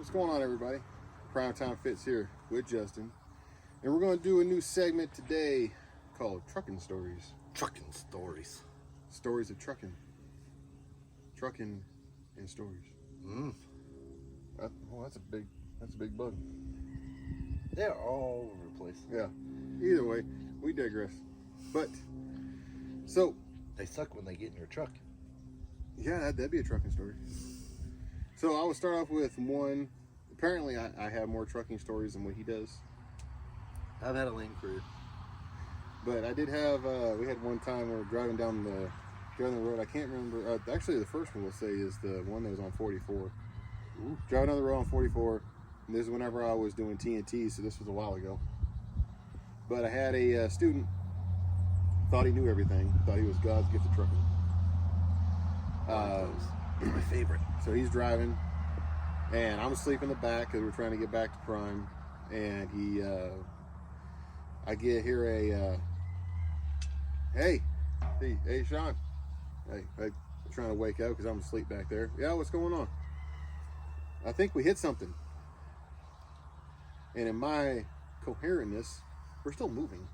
What's going on, everybody? PrimeTimeFitz here with Justin, and we're going to do a new segment today called Trucking Stories. Trucking Stories. Stories of trucking. Trucking and stories. That's a big bug. They're all over the place. Yeah. Either way, we digress. But so they suck when they get in your truck. Yeah, that'd be a trucking story. So I will start off with one. Apparently, I have more trucking stories than what he does. I've had a lame career. But I did have, we had one time we were driving down the road. I can't remember. Actually, the first one we'll say is the one that was on 44. Ooh. Driving down the road on 44. And this is whenever I was doing TNT, so this was a while ago. But I had a student, thought he knew everything, thought he was God's gift to trucking. My favorite. So he's driving, and I'm asleep in the back because we're trying to get back to Prime. And I hear a, hey, Sean. Hey, I'm trying to wake up because I'm asleep back there. Yeah, what's going on? I think we hit something. And in my coherentness, we're still moving.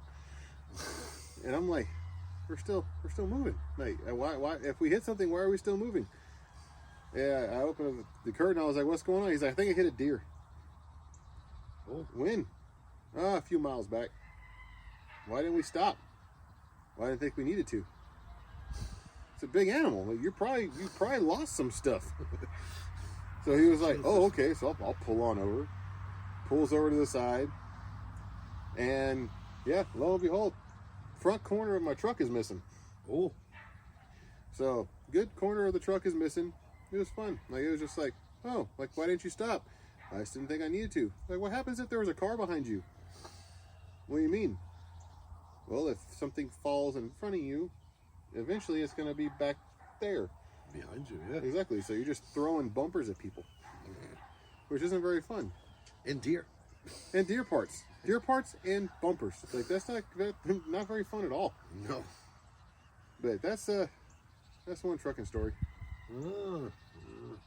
And I'm like, we're still moving. Like, why? If we hit something, why are we still moving? Yeah, I opened the curtain. I was like, what's going on? He's like, I think I hit a deer. Oh. When? A few miles back. Why didn't we stop? Well, I didn't think we needed to. It's a big animal. Like, you probably lost some stuff. So he was like, oh, okay. So I'll pull on over. Pulls over to the side. And yeah, lo and behold, front corner of my truck is missing. Oh. So good corner of the truck is missing. It was fun. Like, it was just like, oh, like, why didn't you stop? I just didn't think I needed to. Like, what happens if there was a car behind you? What do you mean? Well, if something falls in front of you, eventually it's going to be back there. Behind you, yeah. Exactly. So you're just throwing bumpers at people, which isn't very fun. And deer. And deer parts. Deer parts and bumpers. Like, that's not very fun at all. No. But that's one trucking story. Oh.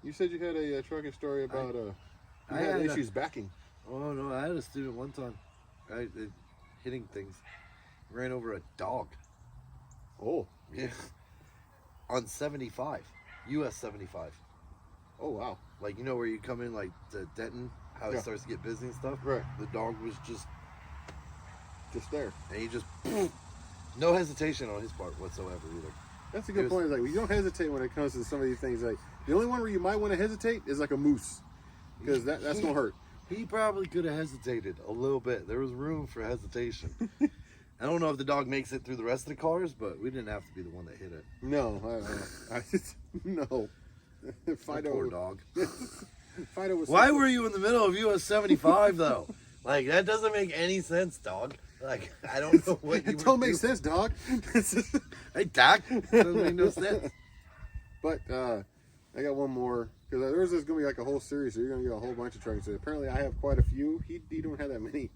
You said you had a trucking story about you had issues backing. Oh no, I had a student one time, hitting things, ran over a dog. Oh. Yeah. On 75, US 75. Oh wow. Like, you know where you come in like to Denton, how it starts to get busy and stuff. Right. The dog was just there, and he just no hesitation on his part whatsoever either. That's a good point. Like, you don't hesitate when it comes to some of these things. Like, the only one where you might want to hesitate is like a moose, because that's gonna hurt. He probably could have hesitated a little bit. There was room for hesitation. I don't know if the dog makes it through the rest of the cars, but we didn't have to be the one that hit it. No, no. Fido, poor dog. Fido was. Why were you in the middle of US 75 though? Like, that doesn't make any sense, dog. Like, I don't know what you. It don't make sense, dog. Hey, Doc, doesn't make no sense. But I got one more, because there's just gonna be like a whole series, so you're gonna get a whole bunch of trucking stories. Apparently, I have quite a few. He don't have that many.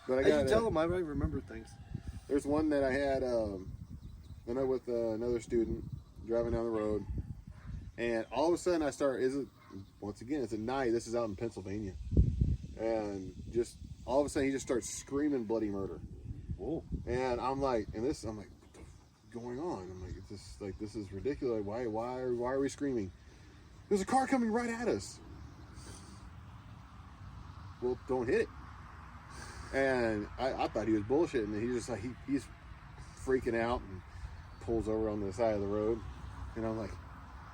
But I can tell him I might remember things. There's one that I had. I know with another student driving down the road, and all of a sudden once again, it's at night. This is out in Pennsylvania, and just all of a sudden he just starts screaming bloody murder. Whoa! And I'm like, what's going on? I'm like, this is ridiculous. Why are we screaming? There's a car coming right at us. Well, don't hit it. And I thought he was bullshitting, and he's just like, he's freaking out and pulls over on the side of the road. And I'm like,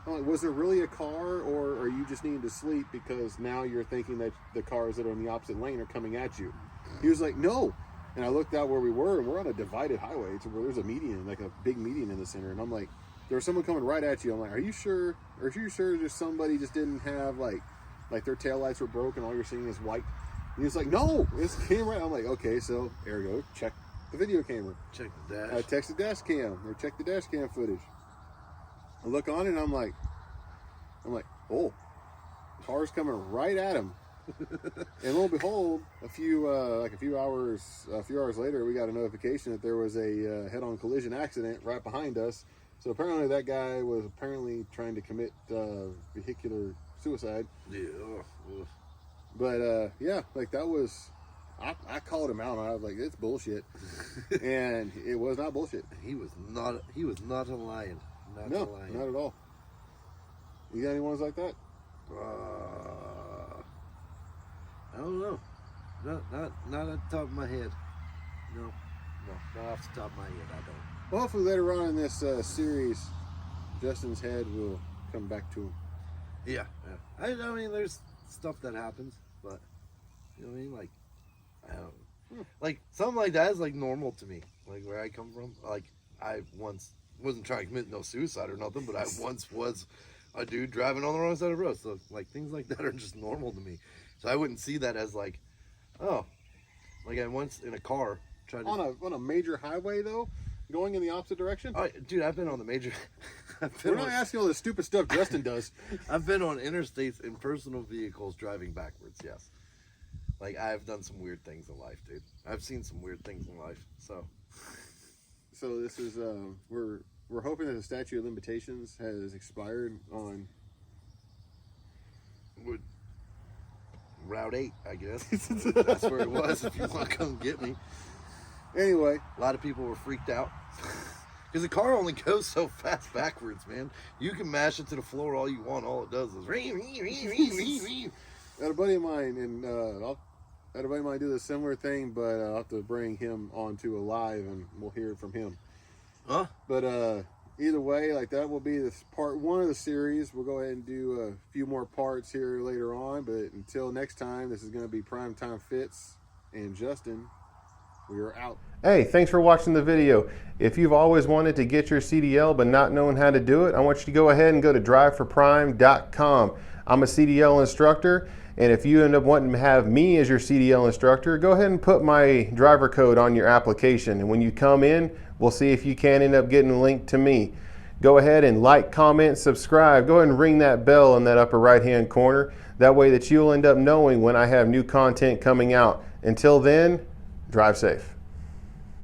was there really a car, or are you just needing to sleep because now you're thinking that the cars that are in the opposite lane are coming at you? He was like, no. And I looked out where we were, and we're on a divided highway to where there's a median, like a big median in the center. And I'm like, there was someone coming right at you. I'm like, are you sure just somebody just didn't have like their taillights were broken, all you're seeing is white? And he was like, no, it's came right. I'm like, okay, so there we go. Check the video camera. Check the dash. I text the dash cam, or check the dash cam footage. I look on it, and I'm like, oh, car's coming right at him. And lo and behold, a few hours later, we got a notification that there was a head-on collision accident right behind us. So apparently that guy was trying to commit vehicular suicide. Yeah. But yeah, like that was, I called him out. And I was like, it's bullshit, and it was not bullshit. He was not a lion. Not at all. You got any ones like that? I don't know. Not at the top of my head. No, not off the top of my head. I don't. Well, hopefully later on in this series, Justin's head will come back to him. Yeah. I mean, there's stuff that happens, but you know what I mean. Like, I don't. Like something like that is like normal to me. Like where I come from. Like I once wasn't trying to commit no suicide or nothing, but I once was a dude driving on the wrong side of the road. So like things like that are just normal to me. So I wouldn't see that as like, oh, like I once in a car tried to on a major highway though, going in the opposite direction. Oh, dude, I've been on the major. We're not asking all the stupid stuff Justin does. I've been on interstates in personal vehicles driving backwards. Yes, like I've done some weird things in life, dude. I've seen some weird things in life. So this is we're hoping that the statute of limitations has expired on Route 8, I guess. That's where it was. If you want to come get me. Anyway, a lot of people were freaked out because the car only goes so fast backwards, man. You can mash it to the floor all you want. All it does is had a buddy of mine, and had a buddy of mine do the similar thing, but I'll have to bring him onto a live, and we'll hear it from him. Huh? But either way, like that will be this part 1 of the series. We'll go ahead and do a few more parts here later on. But until next time, this is going to be PrimeTimeFitz and Justin. We are out. Hey, thanks for watching the video. If you've always wanted to get your CDL but not knowing how to do it, I want you to go ahead and go to driveforprime.com. I'm a CDL instructor, and if you end up wanting to have me as your CDL instructor, go ahead and put my driver code on your application. And when you come in, we'll see if you can end up getting linked to me. Go ahead and like, comment, subscribe. Go ahead and ring that bell in that upper right-hand corner. That way that you'll end up knowing when I have new content coming out. Until then, drive safe.